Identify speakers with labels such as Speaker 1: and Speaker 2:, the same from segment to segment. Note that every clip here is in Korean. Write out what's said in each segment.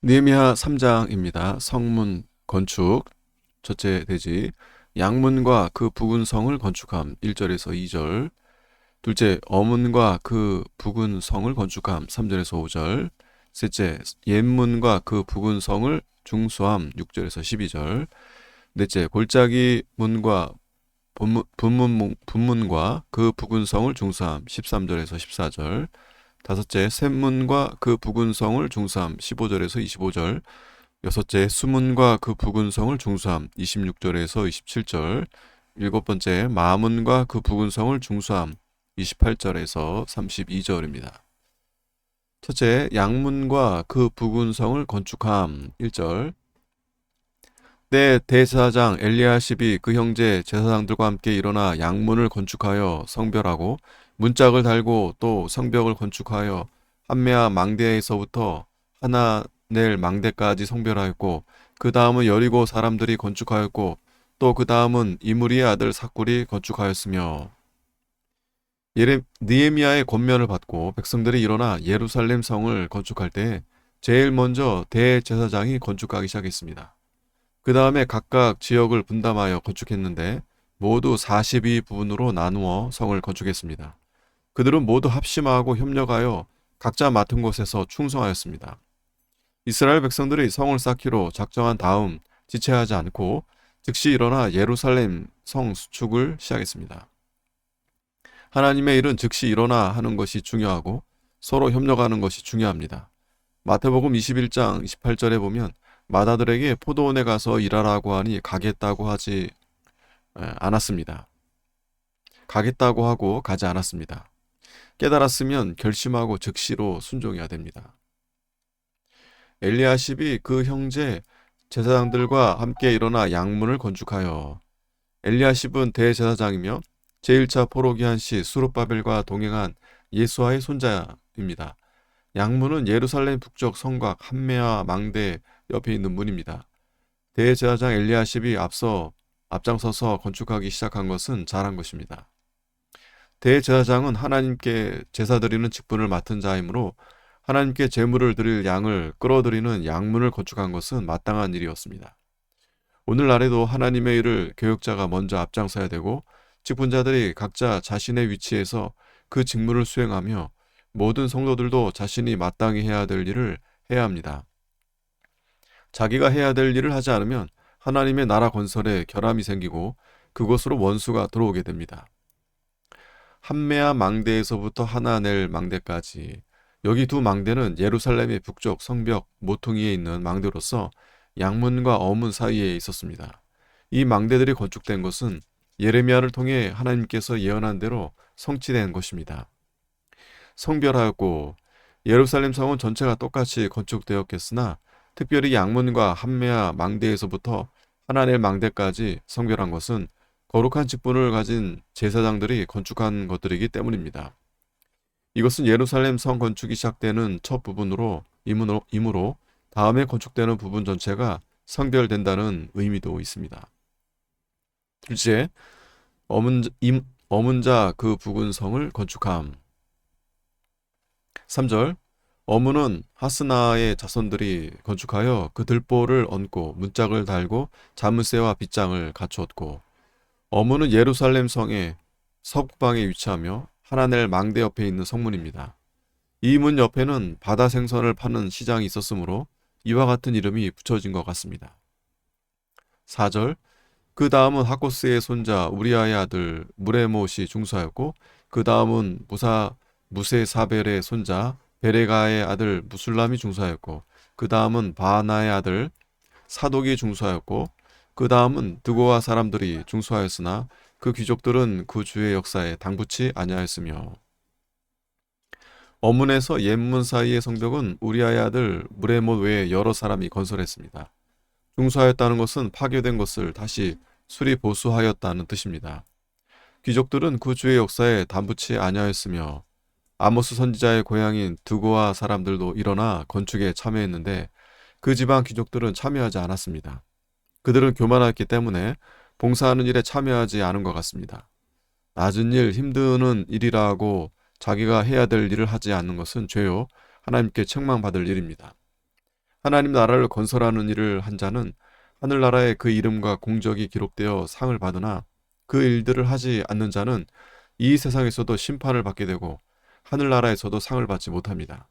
Speaker 1: 느헤미야 3장입니다. 성문 건축 첫째 대지 양문과 그 부근 성을 건축함 1절에서 2절. 둘째 어문과 그 부근 성을 건축함 3절에서 5절. 셋째 옛문과 그 부근 성을 중수함 6절에서 12절. 넷째 골짜기 문과 분문과 그 부근 성을 중수함 13절에서 14절. 다섯째 셋문과 그 부근 성을 중수함 15절에서 25절. 여섯째 수문과 그 부근 성을 중수함 26절에서 27절. 일곱 번째 마문과 그 부근 성을 중수함 28절에서 32절입니다. 첫째 양문과 그 부근 성을 건축함 1절. 때 대제사장 엘리야십이 그 형제 제사장들과 함께 일어나 양문을 건축하여 성별하고 문짝을 달고 또 성벽을 건축하여 한메아 망대에서부터 하나넬 망대까지 성별하였고 그 다음은 여리고 사람들이 건축하였고 또 그 다음은 이므리의 아들 삭굴이 건축하였으며. 느헤미야의 권면을 받고 백성들이 일어나 예루살렘 성을 건축할 때 제일 먼저 대제사장이 건축하기 시작했습니다. 그 다음에 각각 지역을 분담하여 건축했는데 모두 42부분으로 나누어 성을 건축했습니다. 그들은 모두 합심하고 협력하여 각자 맡은 곳에서 충성하였습니다. 이스라엘 백성들이 성을 쌓기로 작정한 다음 지체하지 않고 즉시 일어나 예루살렘 성 수축을 시작했습니다. 하나님의 일은 즉시 일어나 하는 것이 중요하고 서로 협력하는 것이 중요합니다. 마태복음 21장 28절에 보면 마다들에게 포도원에 가서 일하라고 하니 가겠다고 하지 않았습니다. 가겠다고 하고 가지 않았습니다. 깨달았으면 결심하고 즉시로 순종해야 됩니다. 엘리야십이 그 형제 제사장들과 함께 일어나 양문을 건축하여. 엘리야십은 대제사장이며 제1차 포로기한 시 수룹바벨과 동행한 예수아의 손자입니다. 양문은 예루살렘 북쪽 성곽 한메아 망대 옆에 있는 문입니다. 대제사장 엘리야십이 앞장서서 건축하기 시작한 것은 잘한 것입니다. 대제사장은 하나님께 제사 드리는 직분을 맡은 자이므로 하나님께 제물을 드릴 양을 끌어들이는 양문을 건축한 것은 마땅한 일이었습니다. 오늘날에도 하나님의 일을 교역자가 먼저 앞장서야 되고 직분자들이 각자 자신의 위치에서 그 직무를 수행하며 모든 성도들도 자신이 마땅히 해야 될 일을 해야 합니다. 자기가 해야 될 일을 하지 않으면 하나님의 나라 건설에 결함이 생기고 그곳으로 원수가 들어오게 됩니다. 한메아 망대에서부터 하나넬 망대까지, 여기 두 망대는 예루살렘의 북쪽 성벽 모퉁이에 있는 망대로서 양문과 어문 사이에 있었습니다. 이 망대들이 건축된 것은 예레미야를 통해 하나님께서 예언한 대로 성취된 것입니다. 성별하였고 예루살렘 성은 전체가 똑같이 건축되었겠으나 특별히 양문과 한메아 망대에서부터 하나넬 망대까지 성별한 것은 거룩한 직분을 가진 제사장들이 건축한 것들이기 때문입니다. 이것은 예루살렘 성 건축이 시작되는 첫 부분이므로 다음에 건축되는 부분 전체가 성별된다는 의미도 있습니다. 둘째, 어문자 그 부근 성을 건축함. 3절, 어문은 하스나의 자손들이 건축하여 그 들보를 얹고 문짝을 달고 자물쇠와 빗장을 갖추었고. 어문은 예루살렘 성의 서북방에 위치하며 하나넬 망대 옆에 있는 성문입니다. 이 문 옆에는 바다 생선을 파는 시장이 있었으므로 이와 같은 이름이 붙여진 것 같습니다. 4절, 그 다음은 하코스의 손자 우리아의 아들 무레못이 중수하였고 그 다음은 무세사벨의 손자 베레가의 아들 무술람이 중수하였고 그 다음은 바하나의 아들 사독이 중수하였고 그 다음은 드고와 사람들이 중수하였으나 그 귀족들은 그 주의 역사에 당붙지 아니하였으며. 어문에서 옛문 사이의 성벽은 우리아의 아들 무레못 외에 여러 사람이 건설했습니다. 중수하였다는 것은 파괴된 것을 다시 수리 보수하였다는 뜻입니다. 귀족들은 그 주의 역사에 담붙지 아니하였으며 아모스 선지자의 고향인 드고와 사람들도 일어나 건축에 참여했는데 그 지방 귀족들은 참여하지 않았습니다. 그들은 교만하였기 때문에 봉사하는 일에 참여하지 않은 것 같습니다. 낮은 일, 힘드는 일이라 하고 자기가 해야 될 일을 하지 않는 것은 죄요 하나님께 책망받을 일입니다. 하나님 나라를 건설하는 일을 한 자는 하늘나라에 그 이름과 공적이 기록되어 상을 받으나 그 일들을 하지 않는 자는 이 세상에서도 심판을 받게 되고 하늘나라에서도 상을 받지 못합니다.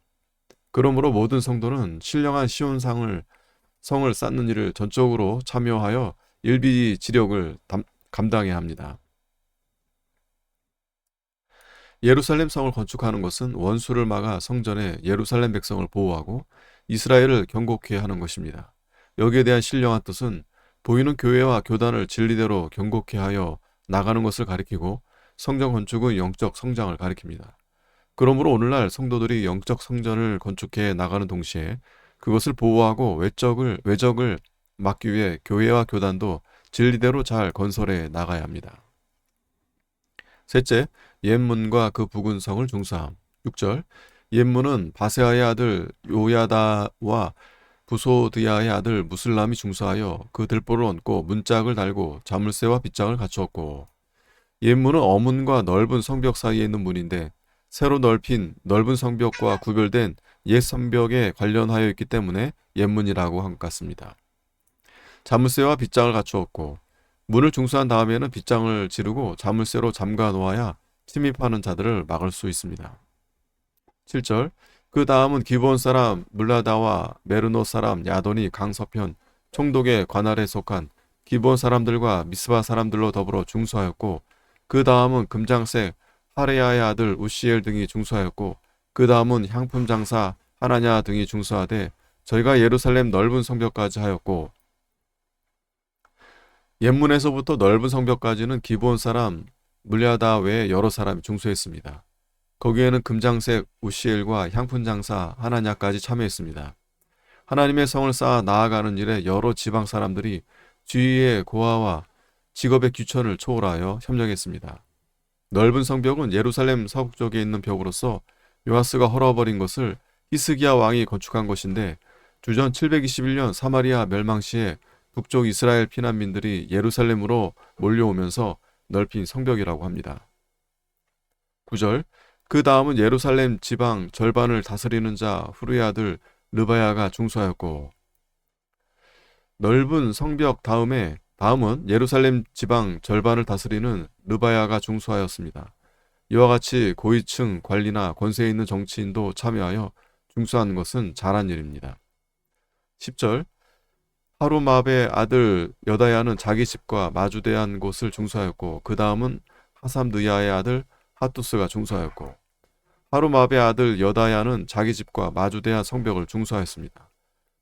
Speaker 1: 그러므로 모든 성도는 신령한 성을 쌓는 일을 전적으로 참여하여 일비 지력을 감당해야 합니다. 예루살렘 성을 건축하는 것은 원수를 막아 성전의 예루살렘 백성을 보호하고 이스라엘을 경고케 하는 것입니다. 여기에 대한 신령한 뜻은 보이는 교회와 교단을 진리대로 경고케 하여 나가는 것을 가리키고 성전 건축은 영적 성장을 가리킵니다. 그러므로 오늘날 성도들이 영적 성전을 건축해 나가는 동시에 그것을 보호하고 외적을 막기 위해 교회와 교단도 진리대로 잘 건설해 나가야 합니다. 셋째, 옛문과 그 부근 성을 중수함. 6절, 옛문은 바세아의 아들 요야다와 부소드야의 아들 무슬람이 중수하여 그 들보를 얹고 문짝을 달고 자물쇠와 빗장을 갖추었고, 옛문은 어문과 넓은 성벽 사이에 있는 문인데 새로 넓힌 넓은 성벽과 구별된 옛 성벽에 관련하여 있기 때문에 옛문이라고 한 것 같습니다. 자물쇠와 빗장을 갖추었고, 문을 중수한 다음에는 빗장을 지르고 자물쇠로 잠가 놓아야 침입하는 자들을 막을 수 있습니다. 7절, 그 다음은 기브온 사람 물라다와 메르노 사람 야돈이 강서편 총독의 관할에 속한 기브온 사람들과 미스바 사람들로 더불어 중수하였고, 그 다음은 금장색 하레야의 아들 우시엘 등이 중수하였고, 그 다음은 향품 장사 하나냐 등이 중수하되 저희가 예루살렘 넓은 성벽까지 하였고, 옛문에서부터 넓은 성벽까지는 기브온 사람 물야다 외에 여러 사람이 중수했습니다. 거기에는 금장색 우시엘과 향품 장사 하나냐까지 참여했습니다. 하나님의 성을 쌓아 나아가는 일에 여러 지방 사람들이 주위의 고아와 직업의 귀천을 초월하여 협력했습니다. 넓은 성벽은 예루살렘 서북쪽에 있는 벽으로서 요아스가 헐어버린 것을 히스기야 왕이 건축한 것인데, 주전 721년 사마리아 멸망 시에 북쪽 이스라엘 피난민들이 예루살렘으로 몰려오면서 넓힌 성벽이라고 합니다. 9절, 그 다음은 예루살렘 지방 절반을 다스리는 자 후르의 아들 르바야가 중수하였고, 넓은 성벽 다음은 예루살렘 지방 절반을 다스리는 르바야가 중수하였습니다. 이와 같이 고위층 관리나 권세에 있는 정치인도 참여하여 중수하는 것은 잘한 일입니다. 10절, 하루마베의 아들 여다야는 자기 집과 마주대한 곳을 중수하였고, 그 다음은 하삼느야의 아들 하투스가 중수하였고, 하루마베의 아들 여다야는 자기 집과 마주대한 성벽을 중수하였습니다.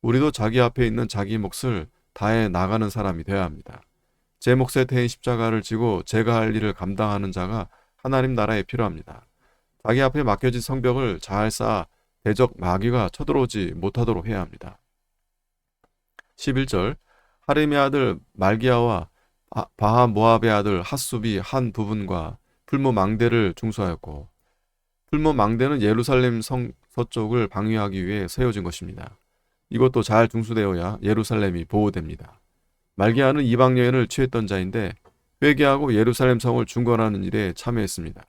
Speaker 1: 우리도 자기 앞에 있는 자기 몫을 다해 나가는 사람이 되어야 합니다. 제 몫에 대인 십자가를 지고 제가 할 일을 감당하는 자가 하나님 나라에 필요합니다. 자기 앞에 맡겨진 성벽을 잘 쌓아 대적 마귀가 쳐들어오지 못하도록 해야 합니다. 11절, 하림의 아들 말기야와 바하 모압의 아들 핫숲이 한 부분과 풀무 망대를 중수하였고, 풀무 망대는 예루살렘 성 서쪽을 방위하기 위해 세워진 것입니다. 이것도 잘 중수되어야 예루살렘이 보호됩니다. 말기야는 이방 여인을 취했던 자인데 회개하고 예루살렘 성을 중건하는 일에 참여했습니다.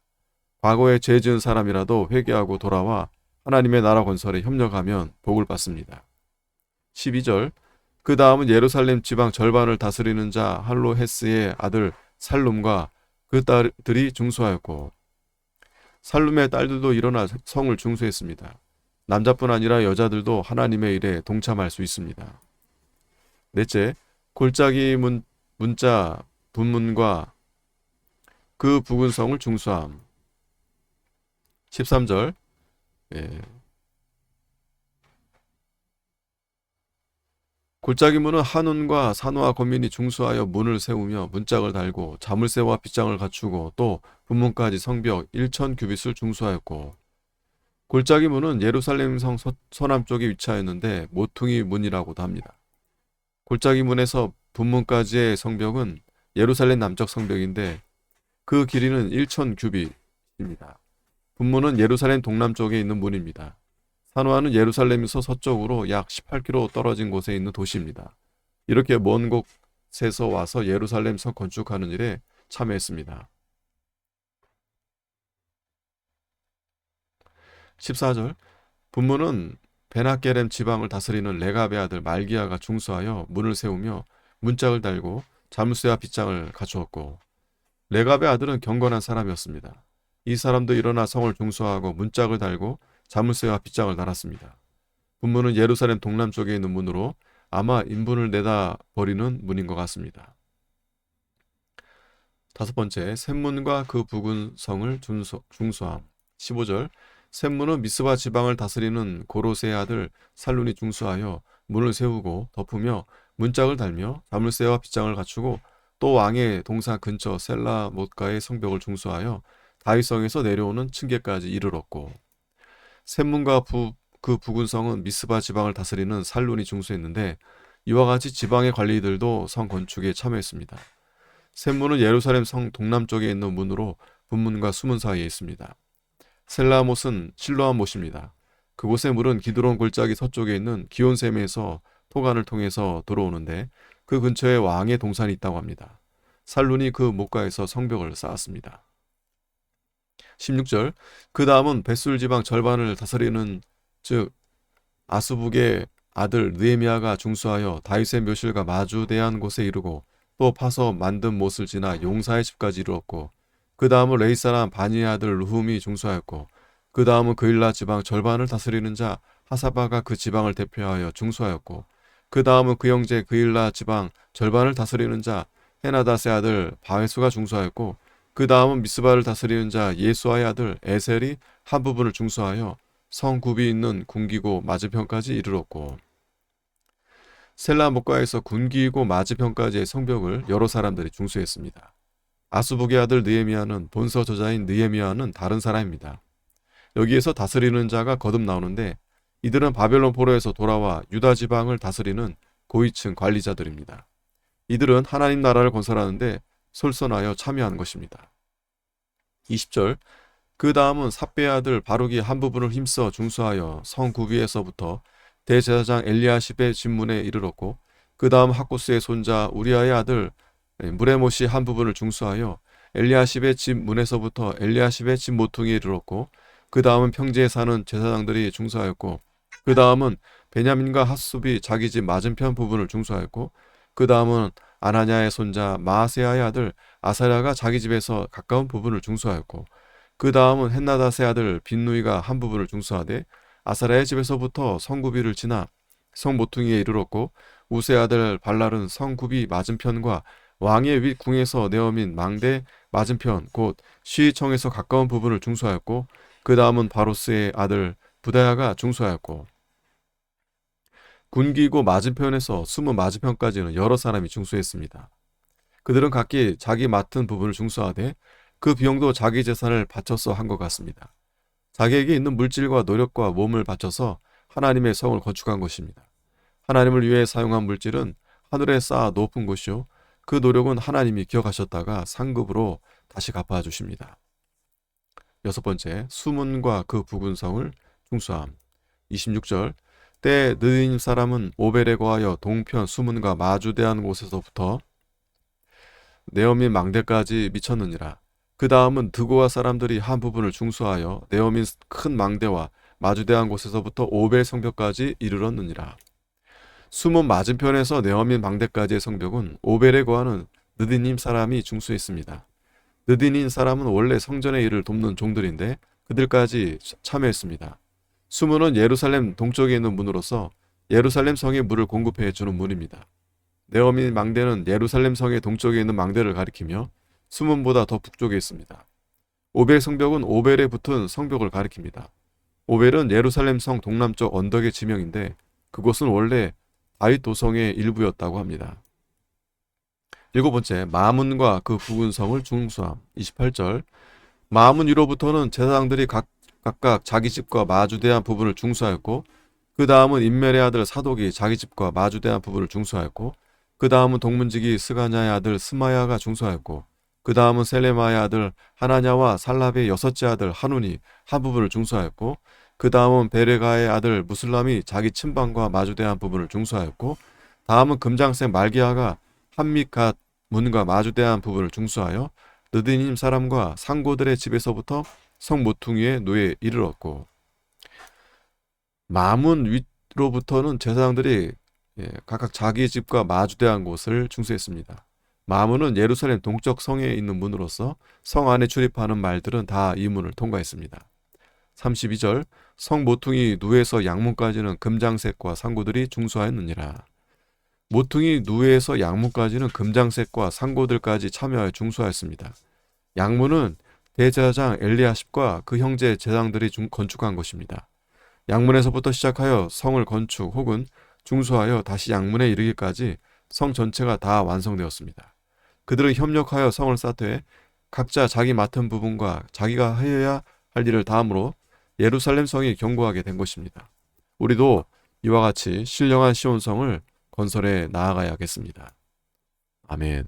Speaker 1: 과거에 죄 지은 사람이라도 회개하고 돌아와 하나님의 나라 건설에 협력하면 복을 받습니다. 12절, 그 다음은 예루살렘 지방 절반을 다스리는 자 할로헤스의 아들 살룸과 그 딸들이 중수하였고, 살룸의 딸들도 일어나 성을 중수했습니다. 남자뿐 아니라 여자들도 하나님의 일에 동참할 수 있습니다. 넷째, 골짜기 문자 분문과 그 부근 성을 중수함. 13절, 골짜기 문은 한운과 산호와 권민이 중수하여 문을 세우며 문짝을 달고 자물쇠와 빗장을 갖추고 또 분문까지 성벽 1000규빗을 중수하였고, 골짜기 문은 예루살렘 성 서남쪽에 위치하였는데 모퉁이 문이라고도 합니다. 골짜기 문에서 분문까지의 성벽은 예루살렘 남쪽 성벽인데 그 길이는 1000규빗입니다. 분문은 예루살렘 동남쪽에 있는 문입니다. 산호아는 예루살렘에서 서쪽으로 약 18km 떨어진 곳에 있는 도시입니다. 이렇게 먼 곳에서 와서 예루살렘 성 건축하는 일에 참여했습니다. 14절, 분문은 베나게렘 지방을 다스리는 레갑의 아들 말기야가 중수하여 문을 세우며 문짝을 달고 자물쇠와 빗장을 갖추었고, 레갑의 아들은 경건한 사람이었습니다. 이 사람도 일어나 성을 중수하고 문짝을 달고 자물쇠와 빗장을 달았습니다. 분문은 예루살렘 동남쪽에 있는 문으로 아마 인분을 내다 버리는 문인 것 같습니다. 다섯 번째, 샘문과 그 부근 성을 중수함. 15절, 샘문은 미스바 지방을 다스리는 고로세의 아들 살룬이 중수하여 문을 세우고 덮으며 문짝을 달며 자물쇠와 빗장을 갖추고, 또 왕의 동산 근처 셀라 못가의 성벽을 중수하여 다윗성에서 내려오는 층계까지 이르렀고, 샘문과 그 부근 성은 미스바 지방을 다스리는 살룬이 중수했는데, 이와 같이 지방의 관리들도 성 건축에 참여했습니다. 샘문은 예루살렘 성 동남쪽에 있는 문으로 분문과 수문 사이에 있습니다. 셀라못은 실로암 못입니다. 그곳의 물은 기드론 골짜기 서쪽에 있는 기온샘에서 토간을 통해서 들어오는데, 그 근처에 왕의 동산이 있다고 합니다. 살룬이 그 목가에서 성벽을 쌓았습니다. 16절, 그 다음은 벳술 지방 절반을 다스리는 즉 아스북의 아들 느헤미야가 중수하여 다윗의 묘실과 마주대한 곳에 이르고, 또 파서 만든 못을 지나 용사의 집까지 이르렀고, 그 다음은 레이 사람 바니의 아들 루훔이 중수하였고, 그 다음은 그일라 지방 절반을 다스리는 자 하사바가 그 지방을 대표하여 중수하였고, 그 다음은 그 형제 그일라 지방 절반을 다스리는 자 헤나닷의 아들 바회수가 중수하였고, 그 다음은 미스바를 다스리는 자 예수아의 아들 에셀이 한 부분을 중수하여 성 굽이 있는 군기고 맞은편까지 이르렀고, 셀라 목가에서 군기고 맞은편까지의 성벽을 여러 사람들이 중수했습니다. 아수북의 아들 느헤미야는 본서 저자인 느헤미야는 다른 사람입니다. 여기에서 다스리는 자가 거듭 나오는데, 이들은 바벨론 포로에서 돌아와 유다 지방을 다스리는 고위층 관리자들입니다. 이들은 하나님 나라를 건설하는데 솔선하여 참여한 것입니다. 20절, 그 다음은 삽배의 아들 바룩이 한 부분을 힘써 중수하여 성 구비에서부터 대제사장 엘리야십의 집문에 이르렀고, 그 다음 학고스의 손자 우리아의 아들 무레못이 한 부분을 중수하여 엘리야십의 집 문에서부터 엘리야십의 집 모퉁이에 이르렀고, 그 다음은 평지에 사는 제사장들이 중수하였고, 그 다음은 베냐민과 핫숲이 자기 집 맞은편 부분을 중수하였고, 그 다음은 아나냐의 손자 마아세아의 아들 아사랴가 자기 집에서 가까운 부분을 중수하였고, 그 다음은 헨나닷의 아들 빈누이가 한 부분을 중수하되, 아사랴의 집에서부터 성구비를 지나 성 모퉁이에 이르렀고, 우세 아들 발랄은 성구비 맞은편과 왕의 윗 궁에서 내어민 망대 맞은편 곧 시청에서 가까운 부분을 중수하였고, 그 다음은 바로스의 아들 부다야가 중수하였고, 군기고 맞은편에서 수문 맞은편까지는 여러 사람이 중수했습니다. 그들은 각기 자기 맡은 부분을 중수하되 그 비용도 자기 재산을 바쳐서 한 것 같습니다. 자기에게 있는 물질과 노력과 몸을 바쳐서 하나님의 성을 건축한 것입니다. 하나님을 위해 사용한 물질은 하늘에 쌓아 높은 것이요, 그 노력은 하나님이 기억하셨다가 상급으로 다시 갚아주십니다. 여섯 번째, 수문과 그 부근 성을 중수함. 26절, 때 느헤님 사람은 오벨에 거하여 동편 수문과 마주대한 곳에서부터 네오민 망대까지 미쳤느니라. 그 다음은 드고아 사람들이 한 부분을 중수하여 네오민 큰 망대와 마주대한 곳에서부터 오벨 성벽까지 이르렀느니라. 수문 맞은편에서 네오민 망대까지의 성벽은 오벨에 거하는 느디님 사람이 중수했습니다. 느디님 사람은 원래 성전의 일을 돕는 종들인데 그들까지 참여했습니다. 수문은 예루살렘 동쪽에 있는 문으로서 예루살렘 성에 물을 공급해 주는 문입니다. 네오민 망대는 예루살렘 성의 동쪽에 있는 망대를 가리키며 수문보다 더 북쪽에 있습니다. 오벨 성벽은 오벨에 붙은 성벽을 가리킵니다. 오벨은 예루살렘 성 동남쪽 언덕의 지명인데 그곳은 원래 다윗 도성의 일부였다고 합니다. 일곱 번째, 마문과 그 부근 성을 중수함. 28절, 마문 위로부터는 제사장들이 각각 자기 집과 마주대한 부분을 중수하였고, 그 다음은 임멜의 아들 사독이 자기 집과 마주대한 부분을 중수하였고, 그 다음은 동문지기 스가냐의 아들 스마야가 중수하였고, 그 다음은 셀레마의 아들 하나냐와 살랍의 여섯째 아들 하눈이 한 부분을 중수하였고, 그 다음은 베레가의 아들 무슬람이 자기 침방과 마주대한 부분을 중수하였고, 다음은 금장색 말기야가 한밑갓 문과 마주대한 부분을 중수하여 느디님 사람과 상고들의 집에서부터 성 모퉁이의 누에 이르렀고, 마문 위로부터는 제사장들이 각각 자기 집과 마주대한 곳을 중수했습니다. 마문은 예루살렘 동쪽 성에 있는 문으로서 성 안에 출입하는 말들은 다 이 문을 통과했습니다. 32절 성 모퉁이 누에서 양문까지는 금장색과 상고들이 중수하였느니라. 모퉁이 누에서 양문까지는 금장색과 상고들까지 참여하여 중수하였습니다. 양문은 대제사장 엘리야십과 그 형제 제사장들이 건축한 것입니다. 양문에서부터 시작하여 성을 건축 혹은 중수하여 다시 양문에 이르기까지 성 전체가 다 완성되었습니다. 그들은 협력하여 성을 쌓되 각자 자기 맡은 부분과 자기가 하여야 할 일을 다함으로 예루살렘 성이 견고하게 된 것입니다. 우리도 이와 같이 신령한 시온성을 건설해 나아가야겠습니다. 아멘.